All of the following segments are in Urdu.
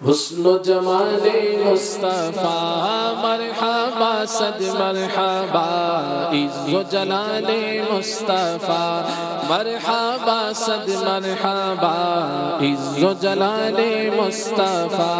حسن و جمال مصطفیٰ مرحبا صد مرحبا، عز و جلال مصطفیٰ مرحبا صد مرحبا، عز و جلال مصطفیٰ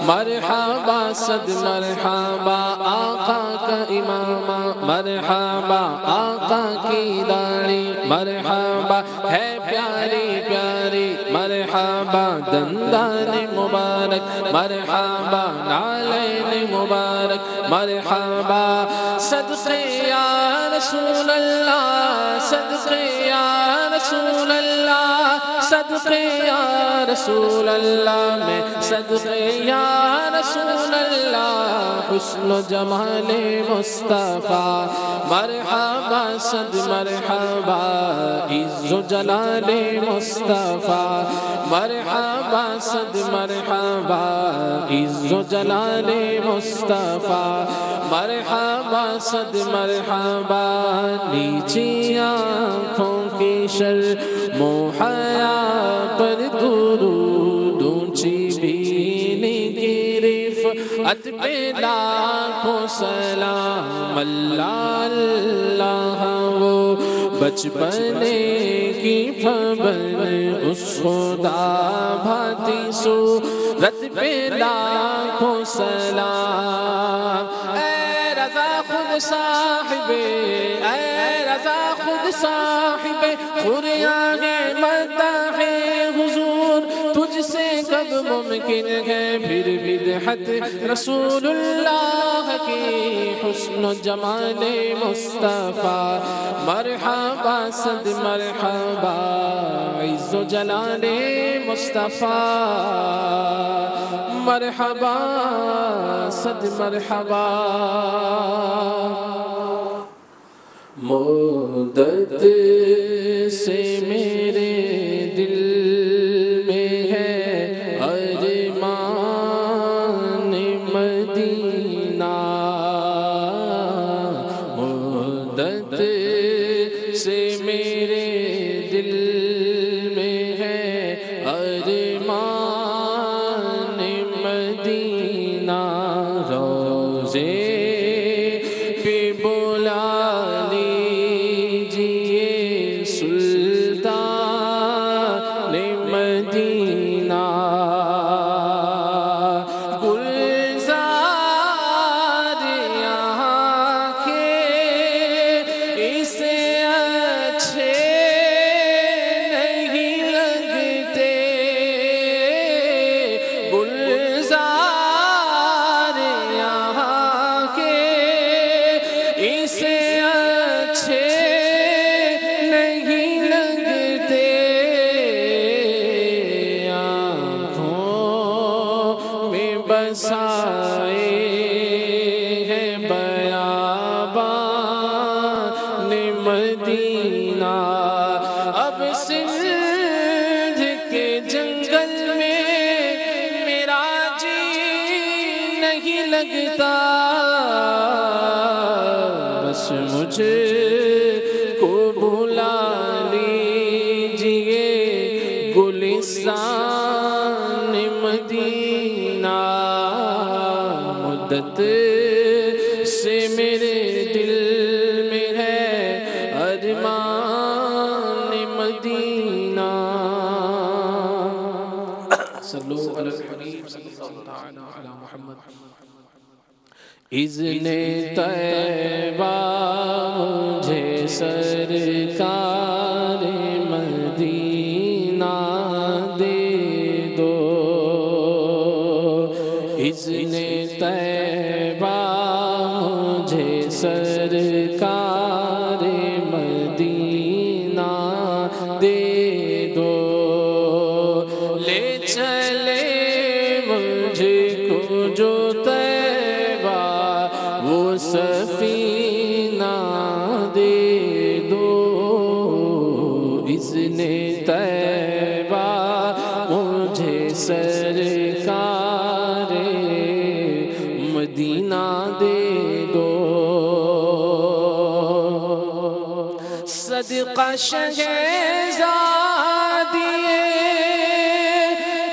مرحبا صد مرحبا، آقا کا امامہ مرحبا، آقا کی داڑھی مرحبا ہے پیاری پیاری مرحبا، دندان مبارک مرحبا، نالین مبارک مرحبا، صدقے یا رسول اللہ، صدقے یا رسول اللہ، صدقے یا رسول اللہ، میں صدقے یا رسول اللہ، حسن و جمال مصطفیٰ مرحبا صد مرحبا، عز و جلال مصطفیٰ مرحبا صد مرحبا، عز و جلال مصطفیٰ مرحبا صد مرحبا، نیچی آنکھوں کی شرم و حیا پر درود، اونچی بینی کی رفعت پہ لاکھوں سلام، اللہ اللہ وہ بچپنے کی پھبن اس خدا بھاتی صورت پہ لاکھوں سلام، اے رضا خود صاحب، اے رضا خود صاحب خریان مداح حضور، تجھ سے کب ممکن ہے پھر بدعت رسول اللہ کی، حسن و جمال مصطفیٰ مرحبا صد مرحبا، عز و جلال مصطفیٰ مرحبا صد مرحبا، مدت سے میرے دل میں ہے ارمان مدینہ، مدت سے میرے دل میں ہے ارمان مدینہ، روزے پہ بلا مدینہ، گلزار یہاں کے اسے اچھے نہیں لگتے، گلزار یہاں کے اسے اچھے نہیں لگتے، بسائے ہیں بیابان مدینہ، اب سندھ کے جنگل میں میرا جی نہیں لگتا، بس مجھے کو بلا لیجئے گلستان مدینہ، مدت سے میرے دل میں ہے ارمان مدینہ، صلو علی الحبیب صلی اللہ علی محمد، اذن طیبہ مجھے سرکار مدینہ دے دو، اذن طیبہ مجھے سرکار مدینہ دے دو، لے چلے مجھے کو جو طیبہ وہ سفینہ دے دو، اذن طیبہ مجھے سرکار مدینہ دے دو، صدقہ شہزادی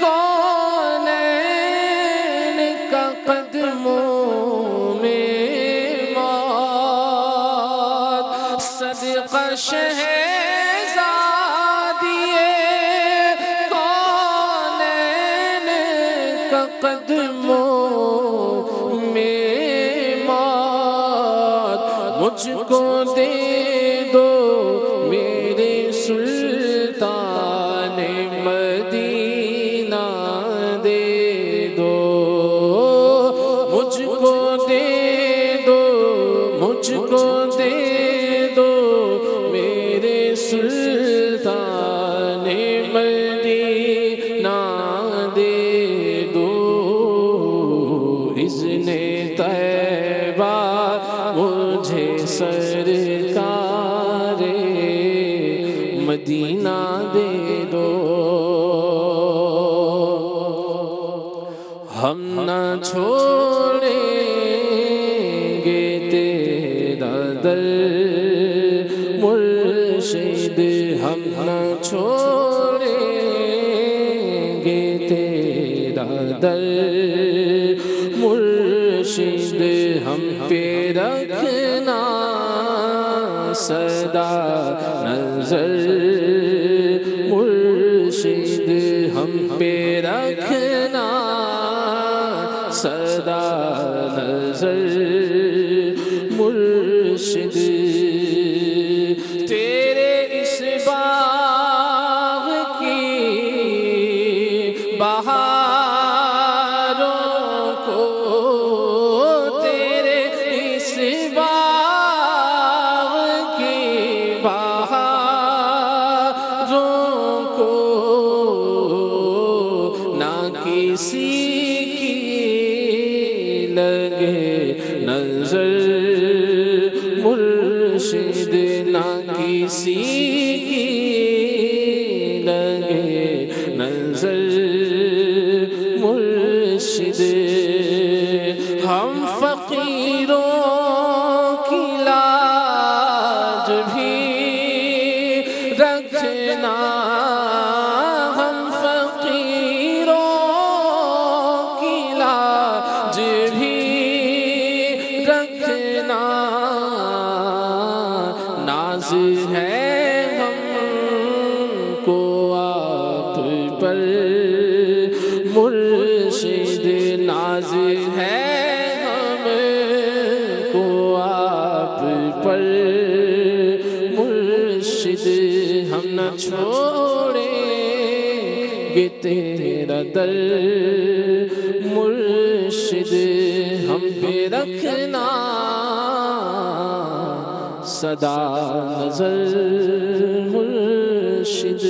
کونین شہزادیے کونین کا قدموں میں موت مجھ کو دے دو میرے سلطان مدینہ دے دو مجھ کو دے دو مجھ کو دے دو میرے سلطان مدینہ دے دو اذن طیبہ مجھے سرکار مدینہ دے دو ہم نہ چھوڑیں گے تیرا در مرشد ہم نہ چھوڑیں گے تیرا در مرشد ہم پہ رکھنا سدا نظر مرشد ہم پہ رکھنا سدا نظر مرشد تیرے اس باغ کی بہاروں کو تیرے اس باغ کی بہاروں کو نہ کسی لگے نظر مرشد نہ کسی کی لگے نظر مرشد ہم فقیروں کی لاج بھی رکھنا ہم فقیروں کی لاج بھی رکھنا ناز ہے ہم کو آپ پر مرشد ناز ہے ہم کو آپ پر مرشد ہم نہ چھوڑیں گے تیرا در مرشد ہم پہ رکھنا سدا نظر مرشد